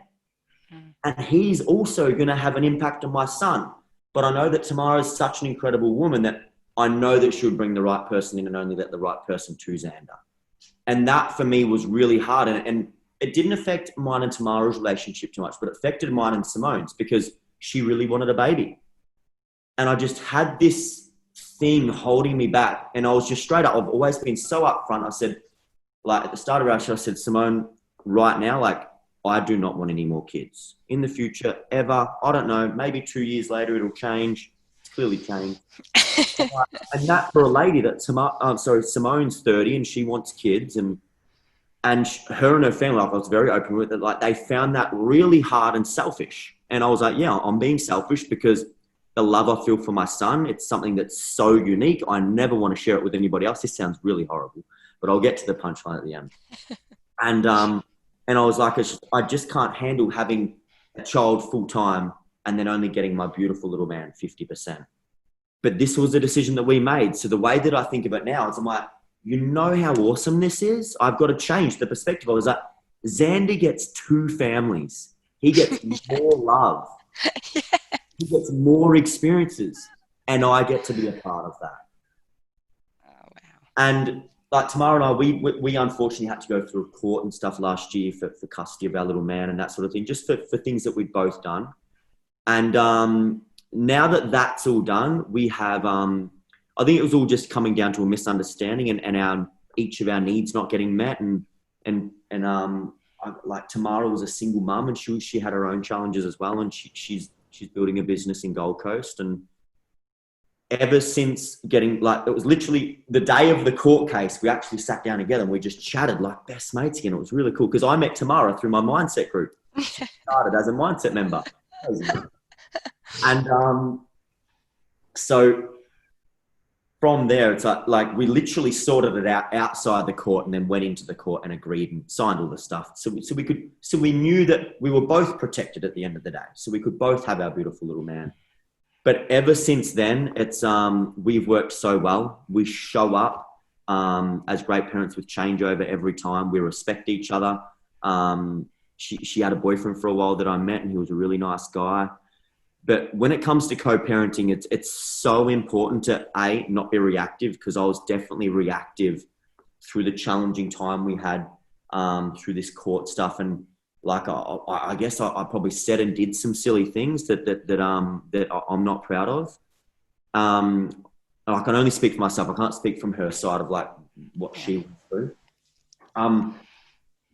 And he's also going to have an impact on my son. But I know that Tamara is such an incredible woman that I know that she'll bring the right person in and only let the right person to Xander. And that for me was really hard. And it didn't affect mine and Tamara's relationship too much, but it affected mine and Simone's because she really wanted a baby. And I just had this thing holding me back. And I was just straight up, I've always been so upfront. I said, at the start of our show, I said, Simone, right now, I do not want any more kids. In the future, ever, I don't know, maybe 2 years later, it'll change. It's clearly changed. And that for a lady that, Simone's 30 and she wants kids and her and her family, I was very open with it, they found that really hard and selfish. And I was like, yeah, I'm being selfish because the love I feel for my son, it's something that's so unique. I never want to share it with anybody else. This sounds really horrible, but I'll get to the punchline at the end. And I was like, I just can't handle having a child full time and then only getting my beautiful little man 50%. But this was a decision that we made. So the way that I think of it now is I'm like, you know how awesome this is? I've got to change the perspective. I was like, Xander gets 2 families. He gets more love. Yeah. He gets more experiences. And I get to be a part of that. Oh, wow. And Tamara and I, we unfortunately had to go through court and stuff last year for custody of our little man and that sort of thing, just for things that we'd both done. And now that that's all done, we have... I think it was all just coming down to a misunderstanding and each of our needs not getting met. And Tamara was a single mum and she had her own challenges as well. And she's building a business in Gold Coast. And ever since getting it was literally the day of the court case, we actually sat down together and we just chatted like best mates again. It was really cool because I met Tamara through my mindset group. Started as a mindset member. And so from there, it's like we literally sorted it out outside the court and then went into the court and agreed and signed all the stuff. So we knew that we were both protected at the end of the day. So we could both have our beautiful little man. But ever since then, it's we've worked so well. We show up as great parents with changeover every time. We respect each other. She had a boyfriend for a while that I met and he was a really nice guy. But when it comes to co-parenting, it's so important to not be reactive, because I was definitely reactive through the challenging time we had through this court stuff, and like I guess I probably said and did some silly things that I'm not proud of. I can only speak for myself. I can't speak from her side of like what she went through.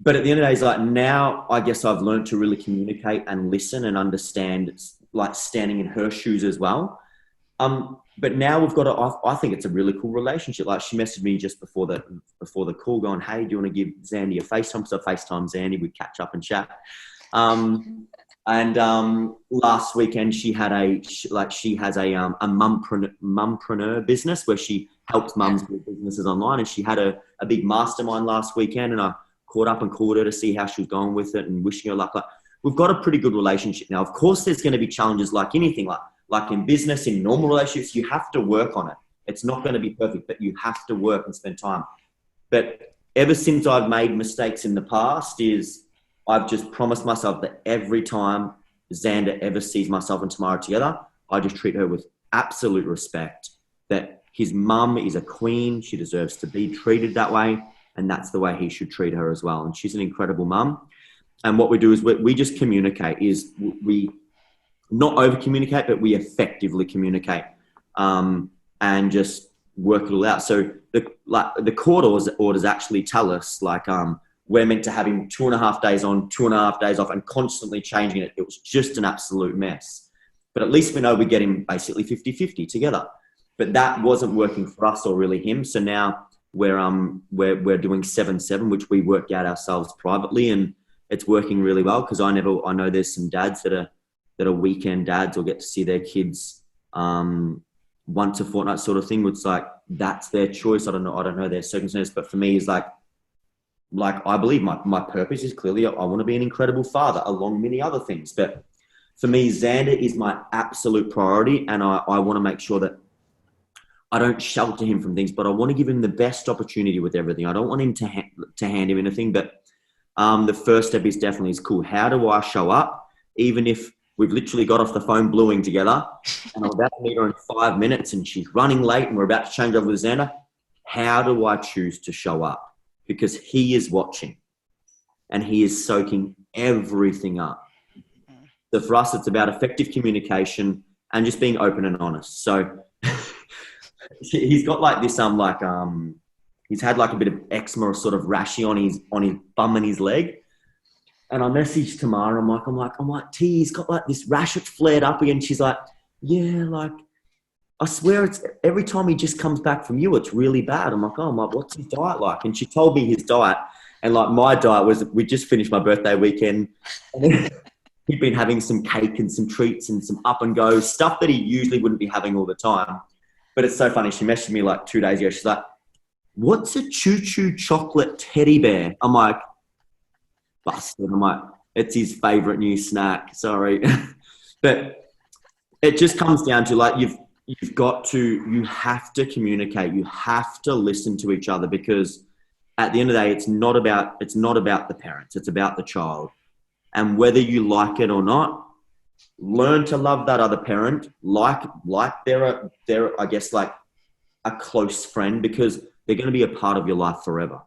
But at the end of the day, it's like now I guess I've learned to really communicate and listen and understand, like standing in her shoes as well. But now we've got I think it's a really cool relationship. Like she messaged me just before the call going, hey, do you want to give Zandy a FaceTime? So I FaceTime Zandy, we'd catch up and chat. And last weekend she has a mumpreneur business where she helps mums build businesses online. And she had a big mastermind last weekend, and I caught up and called her to see how she was going with it and wishing her luck. Like, we've got a pretty good relationship now. Of course, there's going to be challenges like anything, like in business, in normal relationships, you have to work on it. It's not going to be perfect, but you have to work and spend time. But ever since I've made mistakes in the past, I've just promised myself that every time Xander ever sees myself and Tamara together, I just treat her with absolute respect, that his mum is a queen. She deserves to be treated that way. And that's the way he should treat her as well. And she's an incredible mum. And what we do is we just communicate, we not over communicate, but we effectively communicate, and just work it all out. So the court orders actually tell us we're meant to have him 2.5 days on, 2.5 days off, and constantly changing it. It was just an absolute mess. But at least we know we get him basically 50-50 together. But that wasn't working for us or really him. So now we're doing 7-7, which we worked out ourselves privately, and it's working really well, because I know there's some dads that are weekend dads or get to see their kids once a fortnight sort of thing. It's like that's their choice. I don't know their circumstances, but for me, it's like I believe my purpose is clearly I want to be an incredible father, along many other things. But for me, Xander is my absolute priority, and I want to make sure that I don't shelter him from things, but I want to give him the best opportunity with everything. I don't want him to hand him anything, but the first step is definitely cool. How do I show up, even if we've literally got off the phone bluing together and I'm about to meet her in 5 minutes and she's running late and we're about to change over with Xander? How do I choose to show up? Because he is watching and he is soaking everything up. So for us, it's about effective communication and just being open and honest. So he's got like this, he's had like a bit of eczema or sort of rashy on his bum and his leg. And I messaged Tamara. I'm like, T, he's got like this rash that's flared up again. She's like, yeah, like, I swear it's every time he just comes back from you, it's really bad. I'm like, what's his diet like? And she told me his diet. And like my diet was, we just finished my birthday weekend. And he'd been having some cake and some treats and some up and go stuff that he usually wouldn't be having all the time. But it's so funny. She messaged me like 2 days ago. She's like, what's a choo-choo chocolate teddy bear? I'm like, busted. I'm like, it's his favorite new snack. Sorry. But it just comes down to like, you have to communicate. You have to listen to each other, because at the end of the day, it's not about the parents. It's about the child. And whether you like it or not, learn to love that other parent like they're I guess like a close friend, because they're going to be a part of your life forever,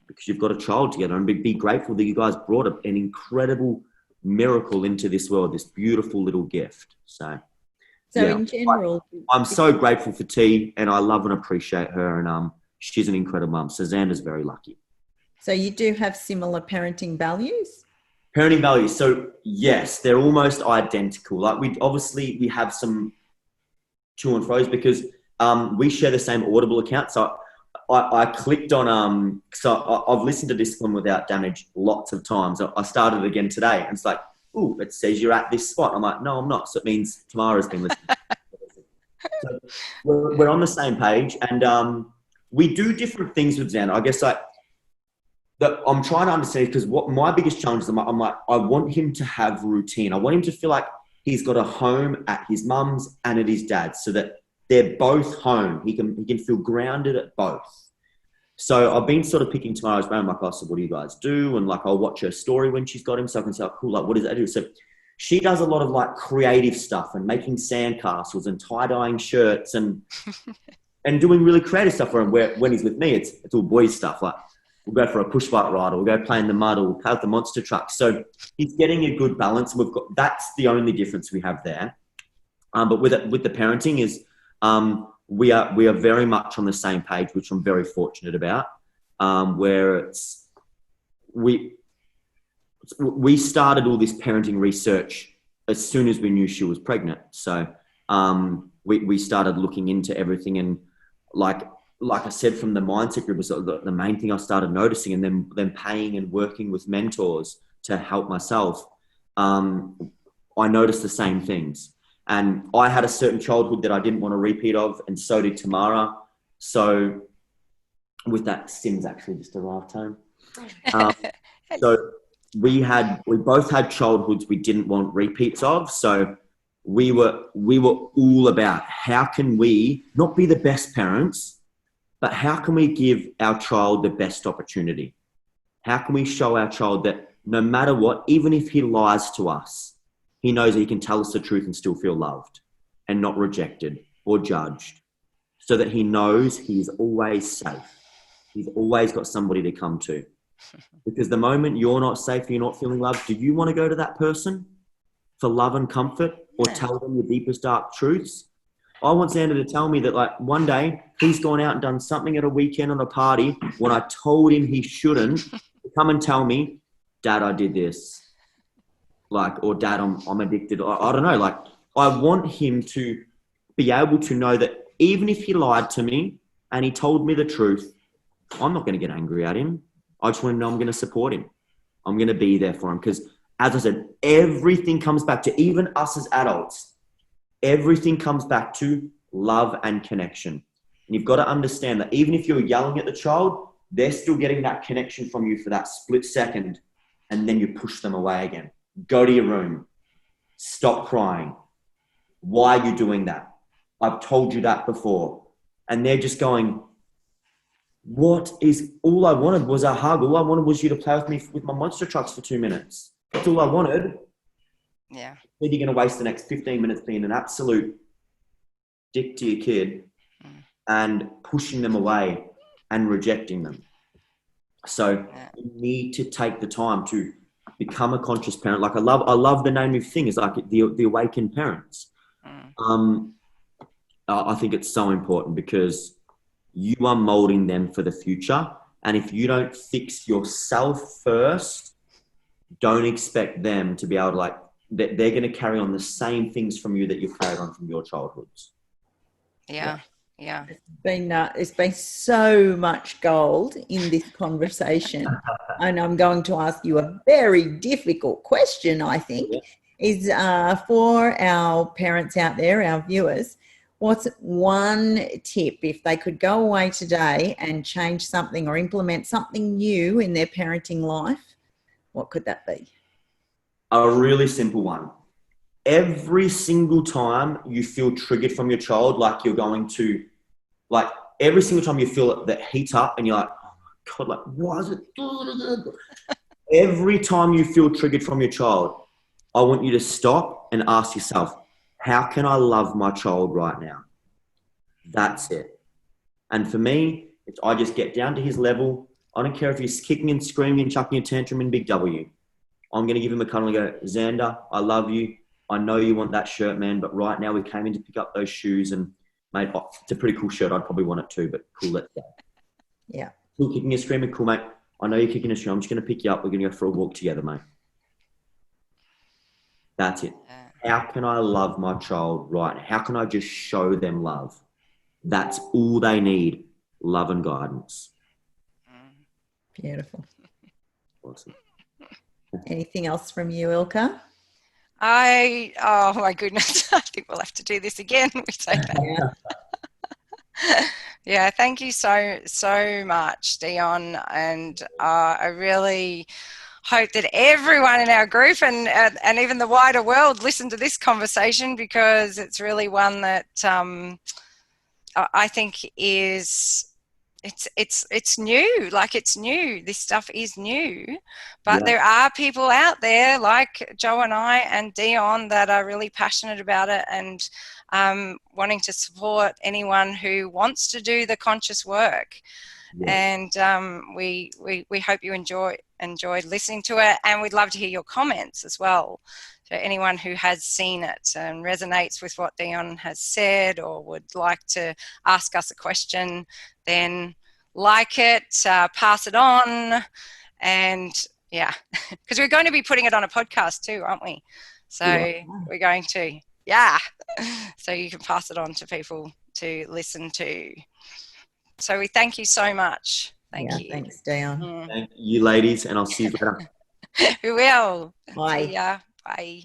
because you've got a child together, and be grateful that you guys brought an incredible miracle into this world, this beautiful little gift. So yeah, in general, I'm so grateful for T, and I love and appreciate her, and she's an incredible mum. So Xander's very lucky. So you do have similar parenting values? Parenting values. So yes, they're almost identical. Like we have some to and fro's, because we share the same Audible account. So I clicked on, I've listened to Discipline Without Damage lots of times. I started again today, and it's like, ooh, it says you're at this spot. I'm like, no, I'm not. So it means Tamara's been listening. So we're on the same page, and we do different things with Xander. I guess that I'm trying to understand, because what my biggest challenge is, I'm like, I want him to have routine. I want him to feel like he's got a home at his mum's and at his dad's, so that they're both home. He can feel grounded at both. So I've been sort of picking Tamara's brain. I'm like, so what do you guys do? And like, I'll watch her story when she's got him, so I can say, oh, cool, like, what does that do? So She does a lot of like creative stuff and making sandcastles and tie-dyeing shirts and doing really creative stuff for him. Where when he's with me, it's all boys stuff. Like we'll go for a push bike ride, or we'll go play in the mud, or we'll play with the monster truck. So he's getting a good balance. That's the only difference we have there. But with the parenting is we are very much on the same page, which I'm very fortunate about. Where we started all this parenting research as soon as we knew she was pregnant. So we started looking into everything, and like I said, from the mindset group was the main thing I started noticing, and then paying and working with mentors to help myself. I noticed the same things, and I had a certain childhood that I didn't want to repeat of, and so did Tamara. So with that, Sim's actually just arrived home. So we both had childhoods we didn't want repeats of. So we were all about how can we not be the best parents, but how can we give our child the best opportunity? How can we show our child that no matter what, even if he lies to us, he knows that he can tell us the truth and still feel loved and not rejected or judged, so that he knows he's always safe. He's always got somebody to come to. Because the moment you're not safe, you're not feeling loved, do you want to go to that person for love and comfort, or tell them your deepest dark truths? I want Xander to tell me that like one day he's gone out and done something at a weekend on a party when I told him he shouldn't, come and tell me, Dad, I did this. Like, or Dad, I'm addicted. I don't know. Like, I want him to be able to know that even if he lied to me and he told me the truth, I'm not going to get angry at him. I just want to know I'm going to support him. I'm going to be there for him. Because as I said, everything comes back to, even us as adults, everything comes back to love and connection. And you've got to understand that even if you're yelling at the child, they're still getting that connection from you for that split second. And then you push them away again. Go to your room. Stop crying. Why are you doing that? I've told you that before. And they're just going, all I wanted was a hug. All I wanted was you to play with me with my monster trucks for 2 minutes. That's all I wanted. Yeah. Then you're going to waste the next 15 minutes being an absolute dick to your kid and pushing them away and rejecting them. So you need to take the time to become a conscious parent. Like I love the name of the thing is like the awakened parents. I think it's so important because you are molding them for the future. And if you don't fix yourself first, don't expect them to be able to they're going to carry on the same things from you that you've carried on from your childhoods. Yeah. It's been so much gold in this conversation. And I'm going to ask you a very difficult question, I think, is for our parents out there, our viewers, what's one tip if they could go away today and change something or implement something new in their parenting life? What could that be? A really simple one. Every single time you feel triggered from your child, like you're going to, like every single time you feel that heat up and you're like, oh my God, like, why is it? Every time you feel triggered from your child, I want you to stop and ask yourself, how can I love my child right now? That's it. And for me, I just get down to his level. I don't care if he's kicking and screaming and chucking a tantrum in Big W. I'm going to give him a cuddle and go, Xander, I love you. I know you want that shirt, man, but right now we came in to pick up those shoes and, mate, it's a pretty cool shirt. I'd probably want it too, but cool, let's go. Yeah. Cool, kicking and screaming, cool, mate. I know you're kicking and screaming. I'm just going to pick you up. We're going to go for a walk together, mate. That's it. How can I love my child right now? How can I just show them love? That's all they need, love and guidance. Beautiful. Awesome. Anything else from you, Ilka? Oh my goodness, I think we'll have to do this again. We say that. Yeah, thank you so much, Dion. And I really hope that everyone in our group and even the wider world listen to this conversation, because it's really one that I think is it's new. Like, it's new. This stuff is new, but Yeah. there are people out there like Joe and I and Dion that are really passionate about it and wanting to support anyone who wants to do the conscious work. Yeah. And we hope you enjoyed listening to it, and we'd love to hear your comments as well. So anyone who has seen it and resonates with what Dion has said or would like to ask us a question, then like it, pass it on, and yeah, because we're going to be putting it on a podcast too, aren't we? So we're going to, so you can pass it on to people to listen to. So we thank you so much. Thank you. Thanks, Dion. Thank you, ladies, and I'll see you later. We will. Bye. See ya. Bye.